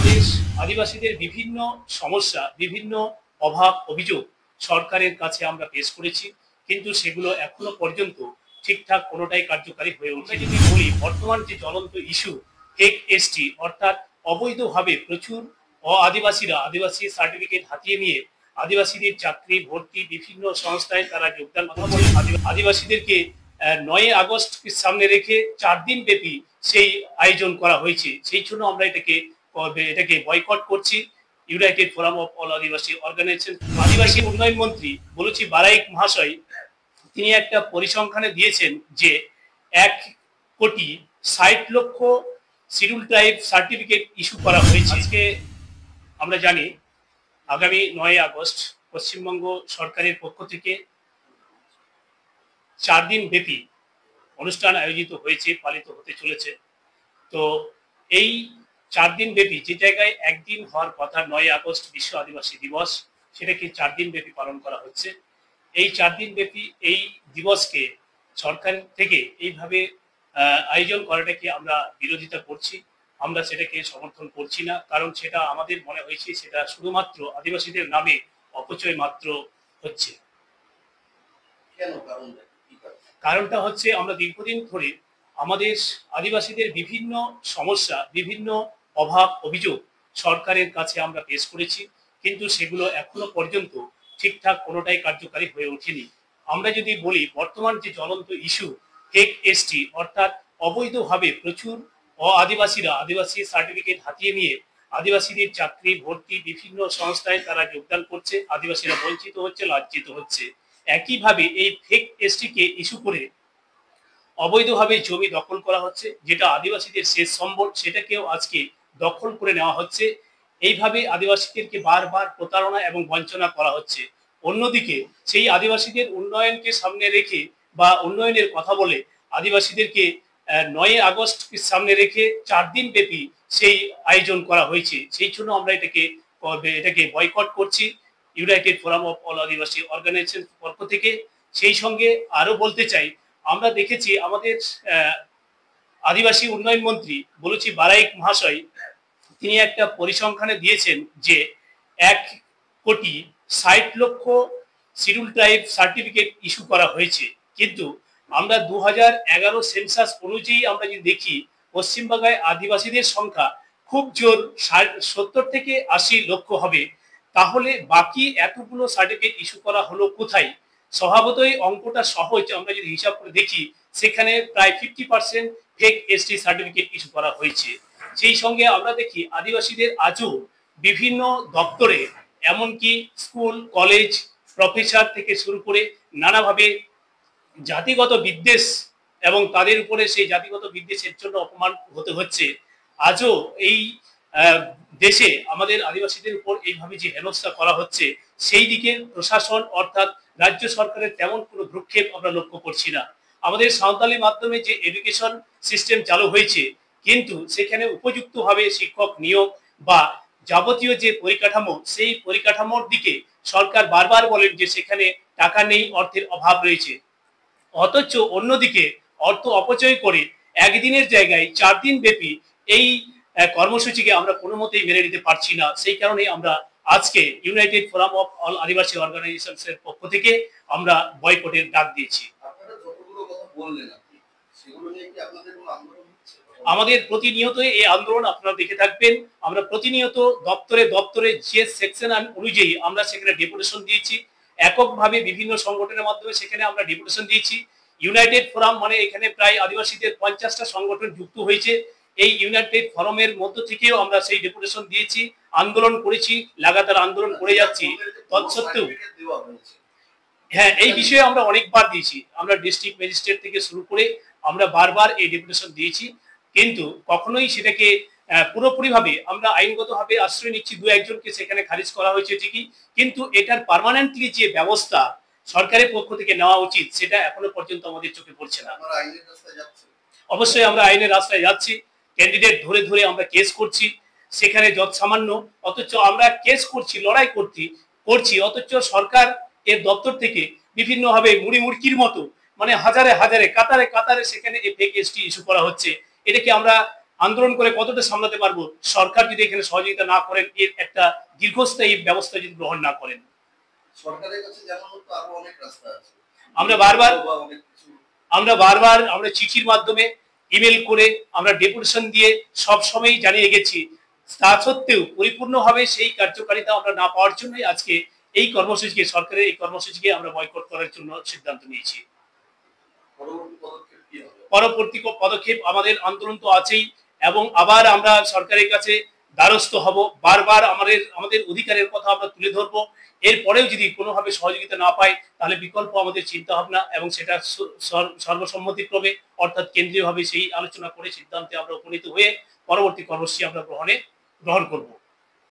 বাংলাদেশ আদিবাসীদের বিভিন্ন সমস্যা, বিভিন্ন অভাব অভিযোগ সরকারের কাছে আমরা পেশ করেছি, কিন্তু সেগুলো এখনো পর্যন্ত ঠিকঠাক কোনোটাই কার্যকারী হয়ে ওঠে। যদি বলি বর্তমান যে জ্বলন্ত ইস্যু ফেক এসটি, অর্থাৎ অবৈধভাবে প্রচুর আদিবাসীরা আদিবাসী সার্টিফিকেট হাতিয়ে নিয়ে আদিবাসীদের চাকরি ভর্তি বিভিন্ন সংস্থায় তারা যোগদান করছে। আদিবাসীদেরকে 9 আগস্ট সামনে রেখে 4 দিন ব্যাপী সেই আয়োজন করা হয়েছে। সেই জন্য আমরা এটাকে বয়কট করছি। United forum of all Adivasi organisation, আদিবাসী উন্নয়ন মন্ত্রী বলছি বারাইক মহাশয়, তিনি একটা পরিসংখ্যানে দিয়েছেন যে 1,60,00,000 শিডিউল ট্রাইব সার্টিফিকেট ইস্যু করা হয়েছে। আজকে আমরা জানি আগামী 9 আগস্ট পশ্চিমবঙ্গ সরকারের পক্ষ থেকে 4 দিন ব্যাপী অনুষ্ঠান আয়োজিত হয়েছে, পালিত হতে চলেছে। তো এই 4 দিন ব্যাপী যে জায়গায় একদিন হওয়ার কথা 9 আগস্ট বিশ্ব আদিবাসী দিবস, সেটাকে 4 দিন ব্যাপী পালন করা হচ্ছে। এই 4 দিন ব্যাপী এই দিবসকে সরকার থেকে এইভাবে আয়োজন করাটাকে আমরা বিরোধিতা করছি। আমরা সেটাকে সমর্থন করছি না, কারণ সেটা আমাদের মনে হয়েছে সেটা শুধুমাত্র আদিবাসীদের নামে অপচয় মাত্র হচ্ছে। কারণটা হচ্ছে আমরা দীর্ঘদিন ধরে আমাদের আদিবাসীদের বিভিন্ন সমস্যা, বিভিন্ন অভাব অভিযোগ সরকারের কাছে আমরা পেশ করেছি, কিন্তু সেগুলো এখনো পর্যন্ত ঠিকঠাক কোনোটাই কার্যকারী হয়ে ওঠেনি। আমরা যদি বলি বর্তমান যে জ্বলন্ত ইস্যু ফেক এসটি, অর্থাৎ অবৈধভাবে প্রচুর আদিবাসীরা আদিবাসী সার্টিফিকেট হাতিয়ে নিয়ে আদিবাসীদের চাকরি ভর্তি বিভিন্ন সংস্থায় তারা যোগদান করছে, আদিবাসীরা বঞ্চিত হচ্ছে, লাঞ্ছিত হচ্ছে। একইভাবে এই ফেক এসটিকে ইস্যু করে অবৈধভাবে জমি দখল করা হচ্ছে, যেটা আদিবাসীদের শেষ সম্বল, সেটাকেও আজকে দখল করে নেওয়া হচ্ছে। এইভাবে আদিবাসীদেরকে বারবার প্রতারণা এবং বঞ্চনা করা হচ্ছে। অন্যদিকে সেই আদিবাসীদের উন্নয়নকে সামনে রেখে বা উন্নয়নের কথা বলে আদিবাসীদেরকে 9 আগস্ট সামনে রেখে 4 দিন ব্যাপী সেই আয়োজন করা হয়েছে। সেই জন্য আমরা এটাকে বয়কট করছি united forum of all Adivasi organisation পক্ষ থেকে। সেই সঙ্গে আরো বলতে চাই, আমরা দেখেছি আমাদের আদিবাসী উন্নয়ন মন্ত্রী বলছি বারাইক মহাশয়, তিনি একটা পরিসংখ্যানে দিয়েছেন যে 1,60,00,000 শিডিউল ট্রাইব সার্টিফিকেট ইস্যু করা হয়েছে, কিন্তু আমরা 2011 সেন্সাস অনুযায়ী আমরা যদি দেখি পশ্চিমবাংলায় আদিবাসীদের সংখ্যা খুব জোর 70 থেকে 80 লক্ষ হবে। তাহলে বাকি এতগুলো সার্টিফিকেট ইস্যু করা হলো কোথায়? স্বভাবতই অঙ্কটা সহজ, আমরা যদি হিসাব করে দেখি সেখানে প্রায় 50% ফেক এসটি সার্টিফিকেট ইস্যু করা হয়েছে। সেই সঙ্গে আমরা দেখি আদিবাসীদের আজও বিভিন্ন দপ্তরে, এমনকি স্কুল কলেজ প্রফেসর থেকে শুরু করে নানাভাবে জাতিগত বিদ্বেষ এবং তাদের উপরে সেই জাতিগত বিদ্বেষের জন্য অপমান হতে হচ্ছে। আজও এই দেশে আমাদের আদিবাসীদের উপর এইভাবে যে হেনস্থা করা হচ্ছে, সেই দিকে প্রশাসন অর্থাৎ রাজ্য সরকারের তেমন কোনো ভ্রুক্ষেপ আমরা লক্ষ্য করছি না। আমাদের সাঁওতালি মাধ্যমে যে এডুকেশন সিস্টেম চালু হয়েছে, কিন্তু সেখানে উপযুক্তভাবে শিক্ষক নিয়োগ বা যাবতীয় যে পরিকাঠামো, সেই পরিকাঠামোর দিকে সরকার বারবার বলেন যে সেখানে টাকা নেই, অর্থের অভাব রয়েছে। অথচ অন্যদিকে অর্থ অপচয় করে একদিনের জায়গায় 4 দিন ব্যাপী এই কর্মসূচিকে আমরা কোনো মতেই মেনে নিতে পারছি না। সেই কারণে আমরা আজকে ইউনাইটেড ফোরাম অফ অল আদিবাসী অর্গানাইজেশনের পক্ষ থেকে আমরা বয়কটের ডাক দিয়েছি। আমাদের প্রতিনিয়ত এই আন্দোলন আপনারা দেখে থাকবেন। আমরা প্রতিনিয়ত দপ্তরে দপ্তরে যে সেকশন অনুযায়ী আমরা সেখানে ডেপুটেশন দিয়েছি, এককভাবে বিভিন্ন সংগঠনের মাধ্যমে সেখানে আমরা ডেপুটেশন দিয়েছি। ইউনাইটেড ফোরাম মানে এখানে প্রায় আদিবাসীদের 50টা সংগঠন যুক্ত হয়েছে। এই ইউনাইটেড ফোরামের মধ্য থেকেও আমরা সেই ডেপুটেশন দিয়েছি, আন্দোলন করেছি, লাগাতার আন্দোলন করে যাচ্ছি। তৎসত্ত্বেও হ্যাঁ, এই বিষয়ে আমরা অনেকবার দিয়েছি। আমরা ডিস্ট্রিক্ট ম্যাজিস্ট্রেট থেকে শুরু করে আমরা বারবার এই ডেপুটেশন দিয়েছি, কিন্তু কখনোই সেটাকে পুরোপুরিভাবে আমরা আইনগতভাবে আশ্রয় নিচ্ছি। 2-1জনকে সেখানে খারিজ করা হয়েছে ঠিকই, কিন্তু এটার পার্মানেন্টলি যে ব্যবস্থা সরকারের পক্ষ থেকে নেওয়া উচিত, সেটা এখনো পর্যন্ত আমাদের চোখে পড়ছে না। অবশ্যই আমরা আইনের রাস্তায় যাচ্ছি, ক্যান্ডিডেট ধরে ধরে আমরা কেস করছি, সেখানে যত সামান্য, অথচ আমরা কেস করছি, লড়াই করছি, অথচ সরকার এর দপ্তর থেকে বিভিন্নভাবে মুড়ি মুড়কির মতো মানে হাজারে হাজারে কাতারে কাতারে সেখানে এই ফেক এসটি ইস্যু করা হচ্ছে। এটাকে আমরা আন্দোলন করে কতটা সামলাতে পারবো সরকার যদি এখানে সহযোগিতা না করেন, এর একটা দীর্ঘস্থায়ী ব্যবস্থা যদি গ্রহণ না করেন। সরকারের কাছে জানানোর তো আরো অনেক রাস্তা আছে। আমরা বারবার আমরা চিঠির মাধ্যমে, ইমেল করে, আমরা ডেপুটেশন দিয়ে সব সময় জানিয়ে গেছি। তা সত্ত্বেও পরিপূর্ণভাবে সেই কার্যকারিতা আমরা না পাওয়ার জন্যই আজকে এই কর্মসূচিকে, সরকারের এই কর্মসূচিকে আমরা বয়কট করার জন্য সিদ্ধান্ত নিয়েছি। পরবর্তী পদক্ষেপ আমাদের আন্দোলন তো আছেই, এবং আবার আমরা সরকারের কাছে দ্বারস্থ হব, বারবার আমাদের অধিকারের কথা আমরা তুলে ধরবো। এরপরেও যদি কোনোভাবে সহযোগিতা না পাই, তাহলে বিকল্প আমাদের চিন্তা ভাবনা, এবং সেটা সর্বসম্মতিক্রমে অর্থাৎ কেন্দ্রীয়ভাবে সেই আলোচনা করে সিদ্ধান্তে আমরা উপনীত হয়ে পরবর্তী কর্মসূচি আমরা গ্রহণ করব।